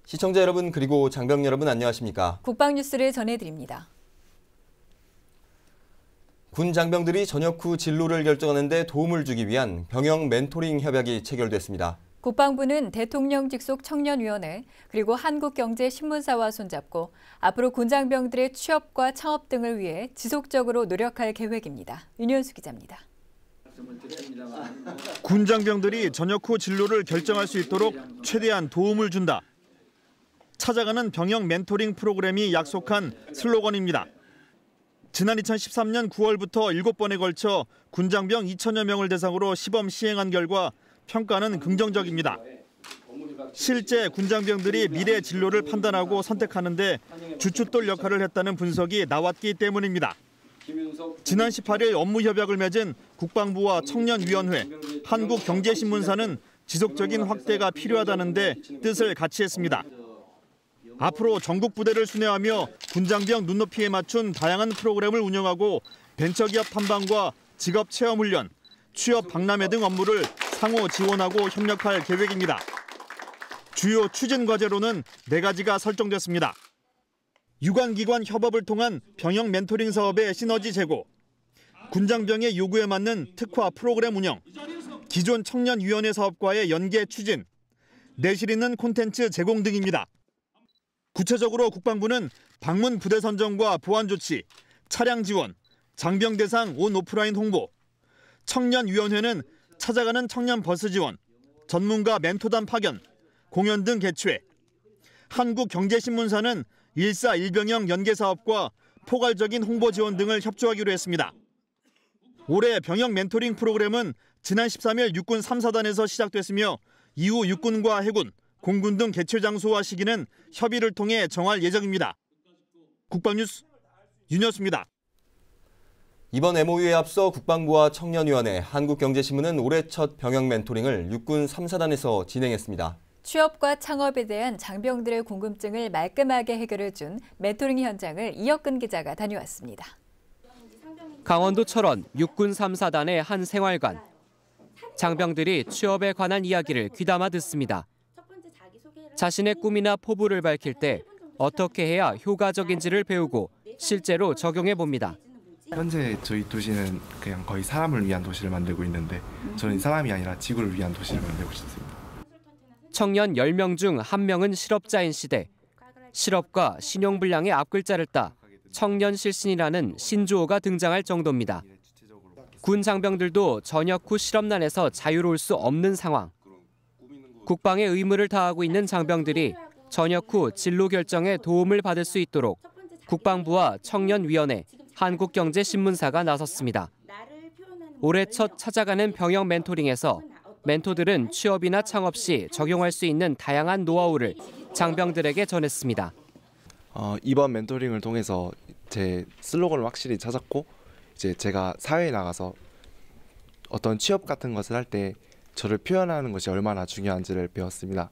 시청자 여러분 그리고 장병 여러분 안녕하십니까? 국방뉴스를 전해드립니다. 군 장병들이 전역 후 진로를 결정하는 데 도움을 주기 위한 병영 멘토링 협약이 체결됐습니다. 국방부는 대통령 직속 청년위원회 그리고 한국경제신문사와 손잡고 앞으로 군 장병들의 취업과 창업 등을 위해 지속적으로 노력할 계획입니다. 윤현수 기자입니다. 군 장병들이 전역 후 진로를 결정할 수 있도록 최대한 도움을 준다. 찾아가는 병영 멘토링 프로그램이 약속한 슬로건입니다. 지난 2013년 9월부터 7번에 걸쳐 군장병 2천여 명을 대상으로 시범 시행한 결과 평가는 긍정적입니다. 실제 군장병들이 미래 진로를 판단하고 선택하는데 주춧돌 역할을 했다는 분석이 나왔기 때문입니다. 지난 18일 업무 협약을 맺은 국방부와 청년위원회, 한국경제신문사는 지속적인 확대가 필요하다는데 뜻을 같이 했습니다. 앞으로 전국 부대를 순회하며 군장병 눈높이에 맞춘 다양한 프로그램을 운영하고 벤처기업 탐방과 직업 체험 훈련, 취업 박람회 등 업무를 상호 지원하고 협력할 계획입니다. 주요 추진 과제로는 4가지가 설정됐습니다. 유관기관 협업을 통한 병영 멘토링 사업의 시너지 제고, 군장병의 요구에 맞는 특화 프로그램 운영, 기존 청년위원회 사업과의 연계 추진, 내실 있는 콘텐츠 제공 등입니다. 구체적으로 국방부는 방문 부대 선정과 보안 조치, 차량 지원, 장병 대상 온 오프라인 홍보, 청년위원회는 찾아가는 청년 버스 지원, 전문가 멘토단 파견, 공연 등 개최, 한국경제신문사는 1사 1병영 연계 사업과 포괄적인 홍보 지원 등을 협조하기로 했습니다. 올해 병영 멘토링 프로그램은 지난 13일 육군 3사단에서 시작됐으며 이후 육군과 해군, 공군 등 개최 장소와 시기는 협의를 통해 정할 예정입니다. 국방뉴스 윤여수입니다. 이번 MOU에 앞서 국방부와 청년위원회, 한국경제신문은 올해 첫 병영 멘토링을 육군 3사단에서 진행했습니다. 취업과 창업에 대한 장병들의 궁금증을 말끔하게 해결해준 멘토링 현장을 이혁근 기자가 다녀왔습니다. 강원도 철원 육군 3사단의 한 생활관. 장병들이 취업에 관한 이야기를 귀담아 듣습니다. 자신의 꿈이나 포부를 밝힐 때 어떻게 해야 효과적인지를 배우고 실제로 적용해 봅니다. 현재 저희 도시는 그냥 거의 사람을 위한 도시를 만들고 있는데 저는 사람이 아니라 지구를 위한 도시를 만들고 싶습니다. 청년 10명 중 1명은 실업자인 시대. 실업과 신용불량의 앞글자를 따 청년 실신이라는 신조어가 등장할 정도입니다. 군 장병들도 전역 후 실업난에서 자유로울 수 없는 상황. 국방의 의무를 다하고 있는 장병들이 전역 후 진로 결정에 도움을 받을 수 있도록 국방부와 청년위원회, 한국경제신문사가 나섰습니다. 올해 첫 찾아가는 병영 멘토링에서 멘토들은 취업이나 창업 시 적용할 수 있는 다양한 노하우를 장병들에게 전했습니다. 이번 멘토링을 통해서 제 슬로건을 확실히 찾았고 이제 제가 사회에 나가서 어떤 취업 같은 것을 할 때 저를 표현하는 것이 얼마나 중요한지를 배웠습니다.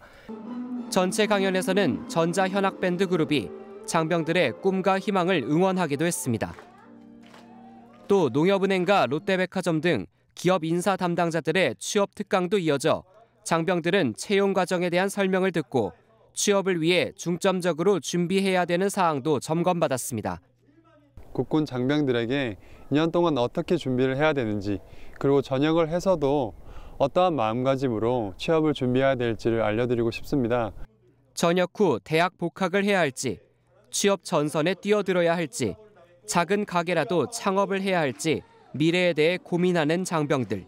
전체 강연에서는 전자현악밴드 그룹이 장병들의 꿈과 희망을 응원하기도 했습니다. 또 농협은행과 롯데백화점 등 기업 인사 담당자들의 취업 특강도 이어져 장병들은 채용 과정에 대한 설명을 듣고 취업을 위해 중점적으로 준비해야 되는 사항도 점검받았습니다. 국군 장병들에게 2년 동안 어떻게 준비를 해야 되는지, 그리고 전역을 해서도 어떠한 마음가짐으로 취업을 준비해야 될지를 알려드리고 싶습니다. 전역 후 대학 복학을 해야 할지, 취업 전선에 뛰어들어야 할지, 작은 가게라도 창업을 해야 할지 미래에 대해 고민하는 장병들.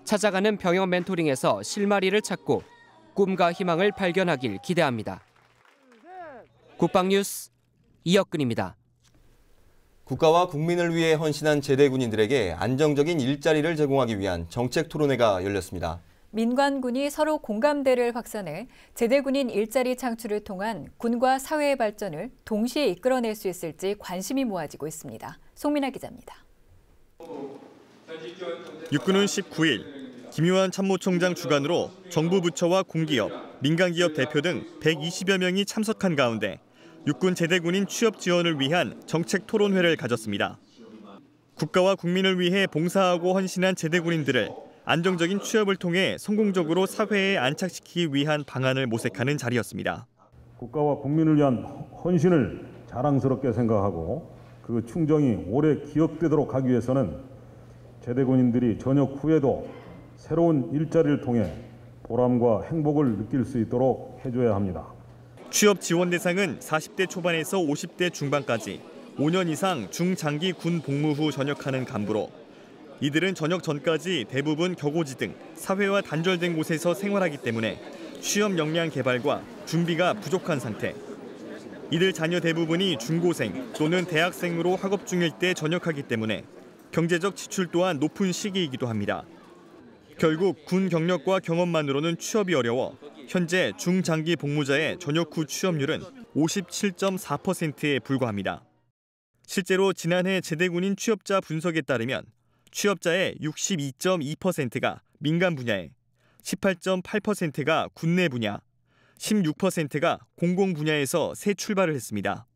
찾아가는 병영 멘토링에서 실마리를 찾고 꿈과 희망을 발견하길 기대합니다. 국방뉴스 이혁근입니다. 국가와 국민을 위해 헌신한 제대군인들에게 안정적인 일자리를 제공하기 위한 정책 토론회가 열렸습니다. 민관군이 서로 공감대를 확산해 제대군인 일자리 창출을 통한 군과 사회의 발전을 동시에 이끌어낼 수 있을지 관심이 모아지고 있습니다. 송민아 기자입니다. 육군은 19일 김유한 참모총장 주관으로 정부 부처와 공기업, 민간기업 대표 등 120여 명이 참석한 가운데 육군 제대군인 취업 지원을 위한 정책 토론회를 가졌습니다. 국가와 국민을 위해 봉사하고 헌신한 제대군인들을 안정적인 취업을 통해 성공적으로 사회에 안착시키기 위한 방안을 모색하는 자리였습니다. 국가와 국민을 위한 헌신을 자랑스럽게 생각하고 그 충정이 오래 기억되도록 하기 위해서는 제대군인들이 전역 후에도 새로운 일자리를 통해 보람과 행복을 느낄 수 있도록 해줘야 합니다. 취업 지원 대상은 40대 초반에서 50대 중반까지 5년 이상 중장기 군 복무 후 전역하는 간부로 이들은 전역 전까지 대부분 격오지 등 사회와 단절된 곳에서 생활하기 때문에 취업 역량 개발과 준비가 부족한 상태. 이들 자녀 대부분이 중고생 또는 대학생으로 학업 중일 때 전역하기 때문에 경제적 지출 또한 높은 시기이기도 합니다. 결국 군 경력과 경험만으로는 취업이 어려워 현재 중장기 복무자의 전역 후 취업률은 57.4%에 불과합니다. 실제로 지난해 제대군인 취업자 분석에 따르면 취업자의 62.2%가 민간 분야에, 18.8%가 군내 분야, 16%가 공공 분야에서 새 출발을 했습니다.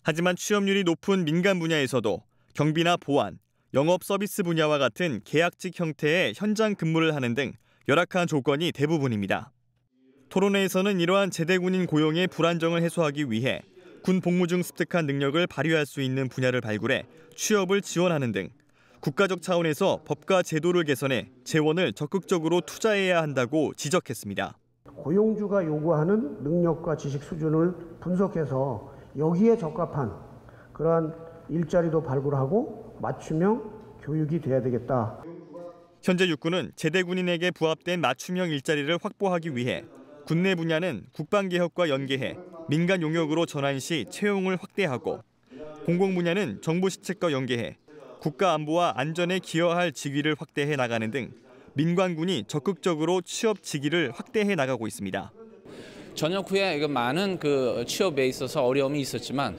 하지만 취업률이 높은 민간 분야에서도 경비나 보안, 영업 서비스 분야와 같은 계약직 형태의 현장 근무를 하는 등 열악한 조건이 대부분입니다. 토론회에서는 이러한 제대군인 고용의 불안정을 해소하기 위해 군 복무 중 습득한 능력을 발휘할 수 있는 분야를 발굴해 취업을 지원하는 등 국가적 차원에서 법과 제도를 개선해 재원을 적극적으로 투자해야 한다고 지적했습니다. 고용주가 요구하는 능력과 지식 수준을 분석해서 여기에 적합한 그러한 일자리도 발굴하고 맞춤형 교육이 돼야 되겠다. 현재 육군은 제대군인에게 부합된 맞춤형 일자리를 확보하기 위해 군내 분야는 국방개혁과 연계해 민간 용역으로 전환 시 채용을 확대하고 공공 분야는 정부 시책과 연계해 국가 안보와 안전에 기여할 직위를 확대해 나가는 등 민관군이 적극적으로 취업 직위를 확대해 나가고 있습니다. 전역 후에 많은 취업에 있어서 어려움이 있었지만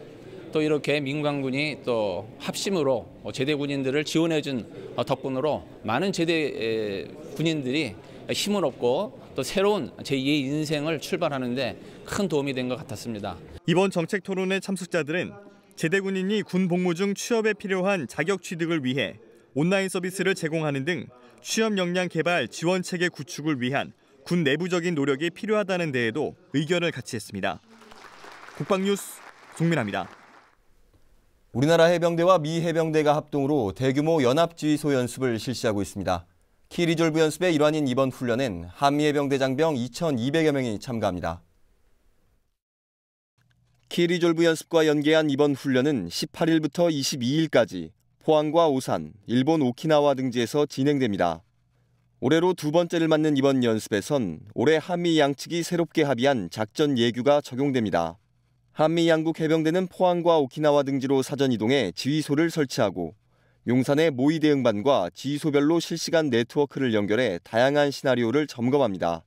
또 이렇게 민관군이 또 합심으로 제대군인들을 지원해준 덕분으로 많은 제대 군인들이 힘을 얻고 또 새로운 제2의 인생을 출발하는 데 큰 도움이 된 것 같았습니다. 이번 정책 토론회 참석자들은 제대군인이 군 복무 중 취업에 필요한 자격 취득을 위해 온라인 서비스를 제공하는 등 취업 역량 개발 지원 체계 구축을 위한 군 내부적인 노력이 필요하다는 데에도 의견을 같이 했습니다. 국방뉴스 송민아입니다. 우리나라 해병대와 미 해병대가 합동으로 대규모 연합지휘소 연습을 실시하고 있습니다. 키리졸브 연습의 일환인 이번 훈련엔 한미해병대 장병 2,200여 명이 참가합니다. 키리졸브 연습과 연계한 이번 훈련은 18일부터 22일까지 포항과 오산, 일본 오키나와 등지에서 진행됩니다. 올해로 두 번째를 맞는 이번 연습에선 올해 한미 양측이 새롭게 합의한 작전 예규가 적용됩니다. 한미 양국 해병대는 포항과 오키나와 등지로 사전 이동해 지휘소를 설치하고 용산의 모의 대응반과 지휘소별로 실시간 네트워크를 연결해 다양한 시나리오를 점검합니다.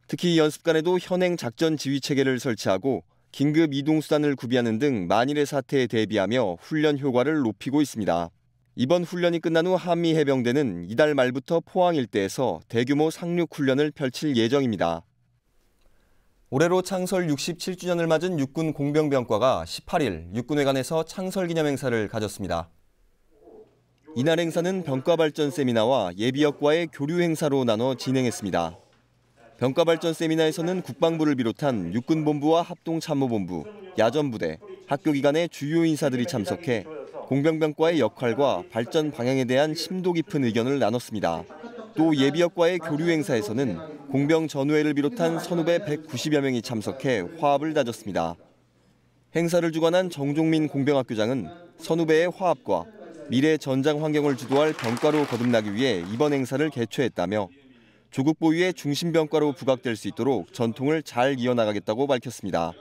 특히 연습간에도 현행 작전 지휘 체계를 설치하고 긴급 이동 수단을 구비하는 등 만일의 사태에 대비하며 훈련 효과를 높이고 있습니다. 이번 훈련이 끝난 후 한미 해병대는 이달 말부터 포항 일대에서 대규모 상륙 훈련을 펼칠 예정입니다. 올해로 창설 67주년을 맞은 육군 공병병과가 18일 육군회관에서 창설 기념 행사를 가졌습니다. 이날 행사는 병과발전 세미나와 예비역과의 교류 행사로 나눠 진행했습니다. 병과발전 세미나에서는 국방부를 비롯한 육군본부와 합동참모본부, 야전부대, 학교기관의 주요 인사들이 참석해 공병병과의 역할과 발전 방향에 대한 심도 깊은 의견을 나눴습니다. 또 예비역과의 교류 행사에서는 공병 전우회를 비롯한 선후배 190여 명이 참석해 화합을 다졌습니다. 행사를 주관한 정종민 공병학교장은 선후배의 화합과 미래 전장 환경을 주도할 병과로 거듭나기 위해 이번 행사를 개최했다며 조국 보유의 중심병과로 부각될 수 있도록 전통을 잘 이어나가겠다고 밝혔습니다.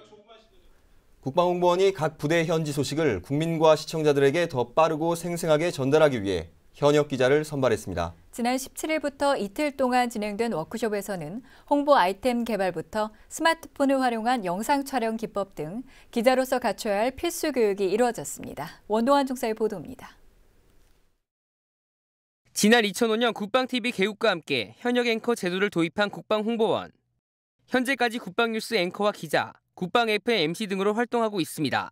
국방홍보원이 각 부대 현지 소식을 국민과 시청자들에게 더 빠르고 생생하게 전달하기 위해 현역 기자를 선발했습니다. 지난 17일부터 이틀 동안 진행된 워크숍에서는 홍보 아이템 개발부터 스마트폰을 활용한 영상 촬영 기법 등 기자로서 갖춰야 할 필수 교육이 이루어졌습니다. 원동환 중사의 보도입니다. 지난 2005년 국방TV 개국과 함께 현역 앵커 제도를 도입한 국방홍보원. 현재까지 국방뉴스 앵커와 기자, 국방 FM MC 등으로 활동하고 있습니다.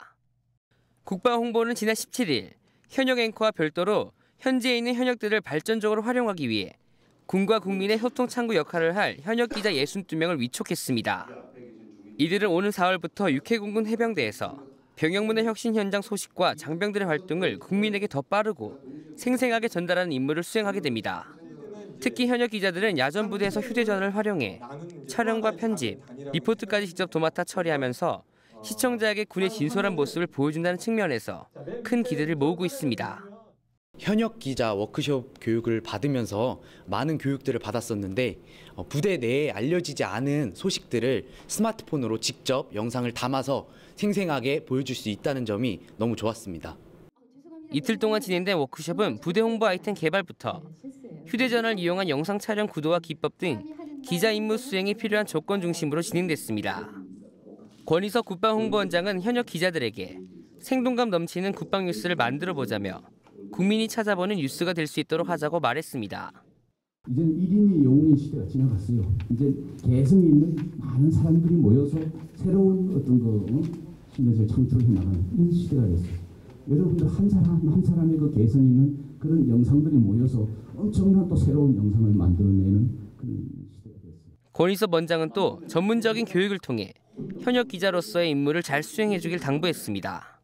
국방 홍보는 지난 17일 현역 앵커와 별도로 현지에 있는 현역들을 발전적으로 활용하기 위해 군과 국민의 소통 창구 역할을 할 현역 기자 62명을 위촉했습니다. 이들은 오는 4월부터 육해공군 해병대에서 병영문의 혁신 현장 소식과 장병들의 활동을 국민에게 더 빠르고 생생하게 전달하는 임무를 수행하게 됩니다. 특히 현역 기자들은 야전 부대에서 휴대전화를 활용해 촬영과 편집, 리포트까지 직접 도맡아 처리하면서 시청자에게 군의 진솔한 모습을 보여준다는 측면에서 큰 기대를 모으고 있습니다. 현역 기자 워크숍 교육을 받으면서 많은 교육들을 받았었는데 부대 내에 알려지지 않은 소식들을 스마트폰으로 직접 영상을 담아서 생생하게 보여줄 수 있다는 점이 너무 좋았습니다. 이틀 동안 진행된 워크숍은 부대 홍보 아이템 개발부터 휴대전화를 이용한 영상 촬영 구도와 기법 등 기자 임무 수행이 필요한 조건 중심으로 진행됐습니다. 권희석 국방홍보원장은 현역 기자들에게 생동감 넘치는 국방 뉴스를 만들어보자며 국민이 찾아보는 뉴스가 될 수 있도록 하자고 말했습니다. 이제 1인이 영웅인 시대가 지나갔어요. 이제 개성이 있는 많은 사람들이 모여서 새로운 어떤 신뢰를 창출해 나가는 이런 시대가 됐어요. 여러분들 한 사람 한 사람의 그 개성 있는 그런 영상들이 모여서 엄청난 또 새로운 영상을 만들어내는 그런 시대가 됐어요. 권희석 원장은 또 전문적인 교육을 통해 현역 기자로서의 임무를 잘 수행해주길 당부했습니다.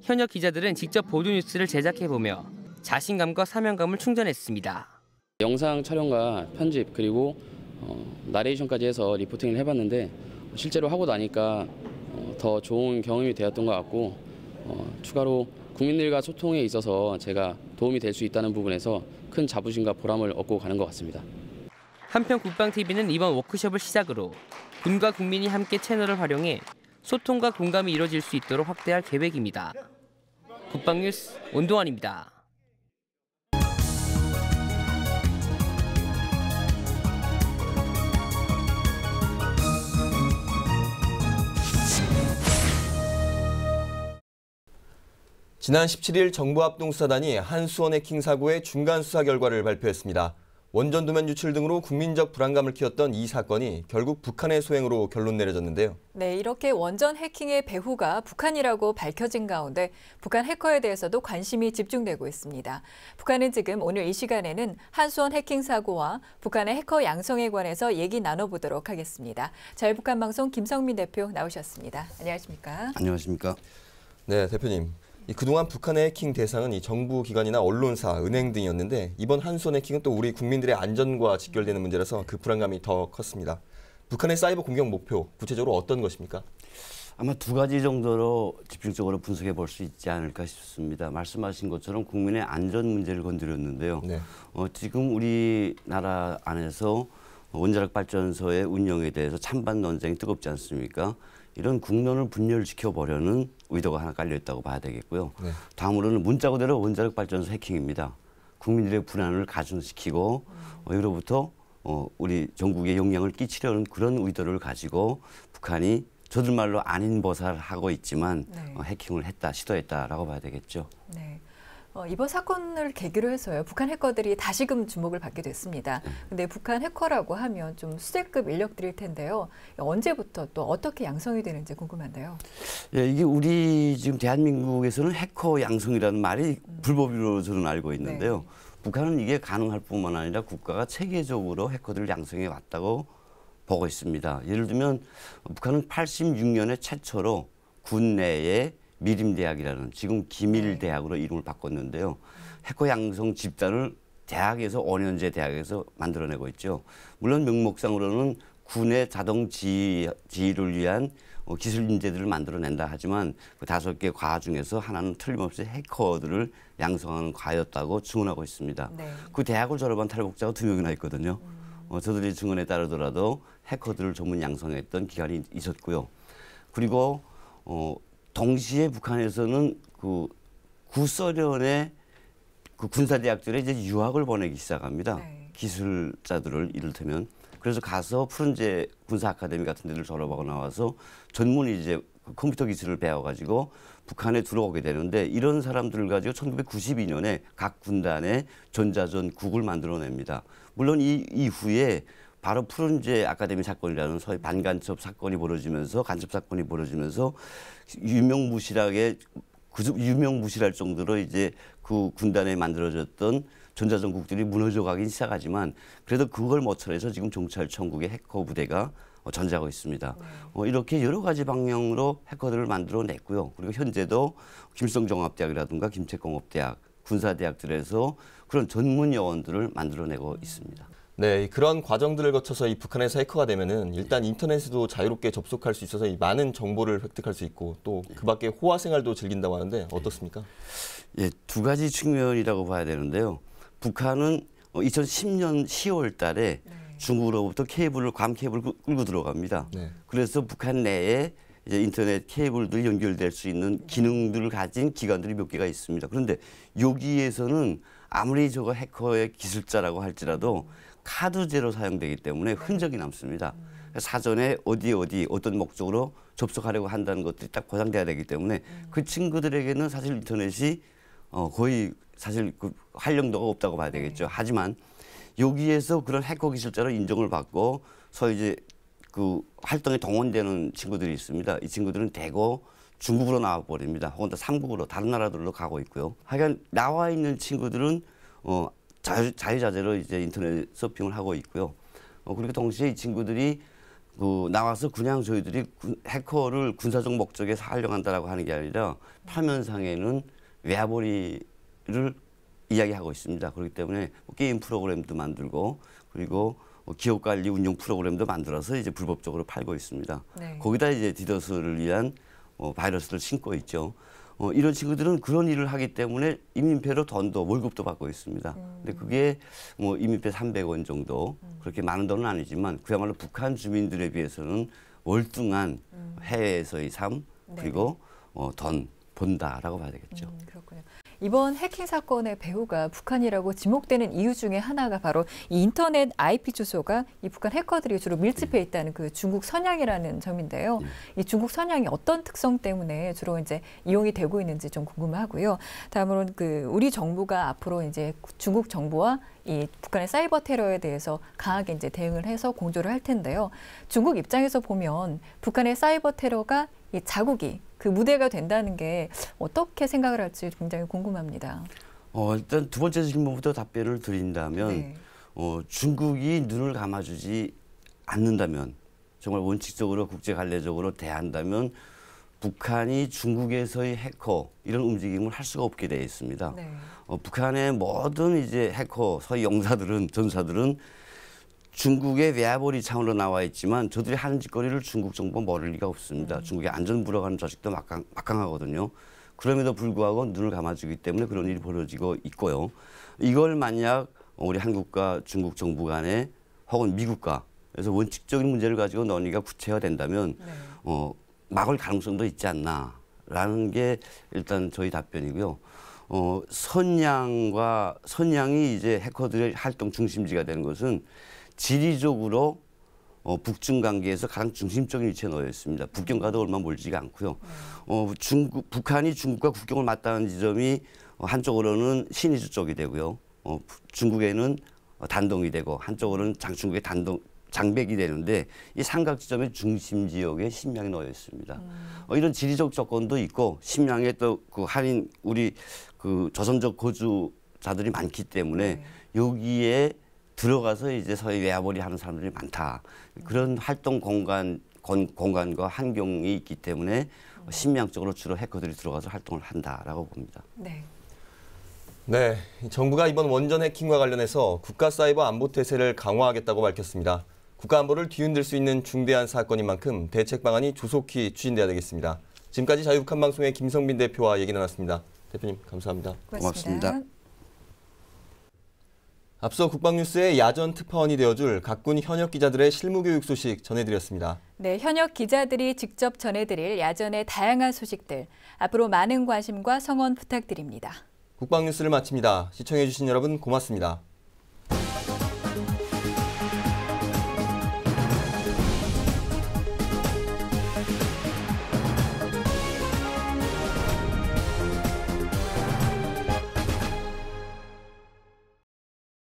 현역 기자들은 직접 보도 뉴스를 제작해보며 자신감과 사명감을 충전했습니다. 영상 촬영과 편집 그리고 나레이션까지 해서 리포팅을 해봤는데 실제로 하고 나니까 더 좋은 경험이 되었던 것 같고 추가로 국민들과 소통에 있어서 제가 도움이 될 수 있다는 부분에서 큰 자부심과 보람을 얻고 가는 것 같습니다. 한편 국방TV는 이번 워크숍을 시작으로 군과 국민이 함께 채널을 활용해 소통과 공감이 이루어질 수 있도록 확대할 계획입니다. 국방뉴스 온동환입니다. 지난 17일 정부합동수사단이 한수원 해킹 사고의 중간 수사 결과를 발표했습니다. 원전 도면 유출 등으로 국민적 불안감을 키웠던 이 사건이 결국 북한의 소행으로 결론 내려졌는데요. 네, 이렇게 원전 해킹의 배후가 북한이라고 밝혀진 가운데 북한 해커에 대해서도 관심이 집중되고 있습니다. 북한은 지금 오늘 이 시간에는 한수원 해킹 사고와 북한의 해커 양성에 관해서 얘기 나눠보도록 하겠습니다. 자유북한방송 김성민 대표 나오셨습니다. 안녕하십니까? 안녕하십니까? 네, 대표님. 그동안 북한의 해킹 대상은 이 정부 기관이나 언론사, 은행 등이었는데 이번 한수원 해킹은 또 우리 국민들의 안전과 직결되는 문제라서 그 불안감이 더 컸습니다. 북한의 사이버 공격 목표, 구체적으로 어떤 것입니까? 아마 두 가지 정도로 집중적으로 분석해 볼 수 있지 않을까 싶습니다. 말씀하신 것처럼 국민의 안전 문제를 건드렸는데요. 네. 지금 우리나라 안에서 원자력 발전소의 운영에 대해서 찬반 논쟁이 뜨겁지 않습니까? 이런 국론을 분열시켜보려는 의도가 하나 깔려있다고 봐야 되겠고요. 네. 다음으로는 문자 그대로 원자력 발전소 해킹입니다. 국민들의 불안을 가중시키고 이로부터 우리 전국에 영향을 끼치려는 그런 의도를 가지고 북한이 저들 말로 아닌 버사를 하고 있지만 네. 해킹을 했다, 시도했다라고 봐야 되겠죠. 네. 이번 사건을 계기로 해서요. 북한 해커들이 다시금 주목을 받게 됐습니다. 근데 북한 해커라고 하면 좀 수제급 인력들일 텐데요. 언제부터 또 어떻게 양성이 되는지 궁금한데요. 예, 이게 우리 지금 대한민국에서는 해커 양성이라는 말이 불법으로 저는 알고 있는데요. 네. 북한은 이게 가능할 뿐만 아니라 국가가 체계적으로 해커들을 양성해 왔다고 보고 있습니다. 예를 들면 북한은 86년에 최초로 군 내에 미림대학이라는 지금 기밀대학으로 이름을 바꿨는데요. 해커 양성 집단을 대학에서 5년제 대학에서 만들어내고 있죠. 물론 명목상으로는 군의 자동 지휘를 위한 기술 인재들을 만들어낸다 하지만 그 5개 과 중에서 하나는 틀림없이 해커들을 양성하는 과였다고 증언하고 있습니다. 네. 그 대학을 졸업한 탈북자가 2명이나 있거든요. 저들의 증언에 따르더라도 해커들을 전문 양성했던 기간이 있었고요. 그리고 동시에 북한에서는 그 구소련의 그 군사대학들에 이제 유학을 보내기 시작합니다. 네. 기술자들을 이를테면. 그래서 가서 푸른제 군사 아카데미 같은 데를 졸업하고 나와서 전문 이제 컴퓨터 기술을 배워가지고 북한에 들어오게 되는데 이런 사람들을 가지고 1992년에 각 군단에 전자전국을 만들어냅니다. 물론 이 이후에 바로 푸른제 아카데미 사건이라는 소위 반간첩 사건이 벌어지면서 간첩 사건이 벌어지면서 유명무실할 정도로 이제 그 군단에 만들어졌던 전자전국들이 무너져 가긴 시작하지만 그래도 그걸 모처해서 지금 경찰청국의 해커 부대가 전개하고 있습니다. 이렇게 여러 가지 방향으로 해커들을 만들어냈고요. 그리고 현재도 김성종합대학이라든가 김책공업대학, 군사대학들에서 그런 전문 요원들을 만들어내고 있습니다. 네, 그런 과정들을 거쳐서 이 북한에서 해커가 되면은 일단 인터넷에도 자유롭게 접속할 수 있어서 이 많은 정보를 획득할 수 있고 또 그 밖에 호화 생활도 즐긴다고 하는데 어떻습니까? 예, 두 가지 측면이라고 봐야 되는데요. 북한은 2010년 10월 달에 중국으로부터 괌 케이블을 끌고 들어갑니다. 네. 그래서 북한 내에 이제 인터넷 케이블들이 연결될 수 있는 기능들을 가진 기관들이 몇 개가 있습니다. 그런데 여기에서는 아무리 저거 해커의 기술자라고 할지라도 카드제로 사용되기 때문에 흔적이 남습니다. 사전에 어디 어떤 목적으로 접속하려고 한다는 것들이 딱 보장돼야 되기 때문에 그 친구들에게는 사실 인터넷이 거의 사실 그 활용도가 없다고 봐야 되겠죠. 하지만 여기에서 그런 해커 기술자로 인정을 받고 소위 이제 그 활동에 동원되는 친구들이 있습니다. 이 친구들은 대거 중국으로 나와 버립니다. 혹은 또 삼국으로 다른 나라들로 가고 있고요. 하여간 나와 있는 친구들은 자유자재로 이제 인터넷 서핑을 하고 있고요. 그리고 동시에 이 친구들이 나와서 그냥 저희들이 해커를 군사적 목적에 활용한다라고 하는 게 아니라 표면상에는 외화벌이를 이야기하고 있습니다. 그렇기 때문에 게임 프로그램도 만들고 그리고 기업관리 운영 프로그램도 만들어서 이제 불법적으로 팔고 있습니다. 네. 거기다 이제 디더스를 위한 바이러스를 심고 있죠. 이런 친구들은 그런 일을 하기 때문에 임민폐로 돈도 월급도 받고 있습니다. 근데 그게 뭐 임민폐 300원 정도 그렇게 많은 돈은 아니지만 그야말로 북한 주민들에 비해서는 월등한 해외에서의 삶 그리고 돈 번다라고 봐야 되겠죠. 그렇군요. 이번 해킹 사건의 배후가 북한이라고 지목되는 이유 중에 하나가 바로 이 인터넷 IP 주소가 이 북한 해커들이 주로 밀집해 있다는 그 중국 선양이라는 점인데요. 이 중국 선양이 어떤 특성 때문에 주로 이제 이용이 되고 있는지 좀 궁금하고요. 다음으로는 그 우리 정부가 앞으로 이제 중국 정부와 이 북한의 사이버 테러에 대해서 강하게 이제 대응을 해서 공조를 할 텐데요. 중국 입장에서 보면 북한의 사이버 테러가 이 자국이 그 무대가 된다는 게 어떻게 생각을 할지 굉장히 궁금합니다. 일단 두 번째 질문부터 답변을 드린다면 중국이 눈을 감아주지 않는다면 정말 원칙적으로 국제관례적으로 대한다면 북한이 중국에서의 해커 이런 움직임을 할 수가 없게 되어 있습니다. 네. 북한의 모든 이제 해커 소위 용사들은 전사들은 중국의 외화벌이 차원으로 나와 있지만 저들이 하는 짓거리를 중국 정부가 모를 리가 없습니다. 중국의 안전 불허가는 자식도 막강하거든요. 그럼에도 불구하고 눈을 감아주기 때문에 그런 일이 벌어지고 있고요. 이걸 만약 우리 한국과 중국 정부 간에 혹은 미국과 그래서 원칙적인 문제를 가지고 논의가 구체화된다면 막을 가능성도 있지 않나라는 게 일단 저희 답변이고요. 선양이 이제 해커들의 활동 중심지가 되는 것은 지리적으로 북중 관계에서 가장 중심적인 위치에 놓여 있습니다. 북경과도 얼마 멀지가 않고요. 북한이 중국과 국경을 맞닿는 지점이 한쪽으로는 신의주 쪽이 되고요. 중국에는 단동이 되고 한쪽으로는 중국의 장백이 되는데 이 삼각 지점의 중심 지역에 심양이 놓여 있습니다. 이런 지리적 조건도 있고 심양에 또 그 한인 우리 그 조선족 거주자들이 많기 때문에 여기에 들어가서 이제 소위 외화벌이 하는 사람들이 많다. 그런 활동 공간과 환경이 있기 때문에 심양 쪽으로 주로 해커들이 들어가서 활동을 한다라고 봅니다. 네. 네, 정부가 이번 원전 해킹과 관련해서 국가 사이버 안보 태세를 강화하겠다고 밝혔습니다. 국가 안보를 뒤흔들 수 있는 중대한 사건인 만큼 대책 방안이 조속히 추진돼야 되겠습니다. 지금까지 자유북한 방송의 김성빈 대표와 얘기 나눴습니다. 대표님 감사합니다. 고맙습니다. 앞서 국방뉴스의 야전 특파원이 되어줄 각군 현역 기자들의 실무교육 소식 전해드렸습니다. 네, 현역 기자들이 직접 전해드릴 야전의 다양한 소식들, 앞으로 많은 관심과 성원 부탁드립니다. 국방뉴스를 마칩니다. 시청해주신 여러분 고맙습니다.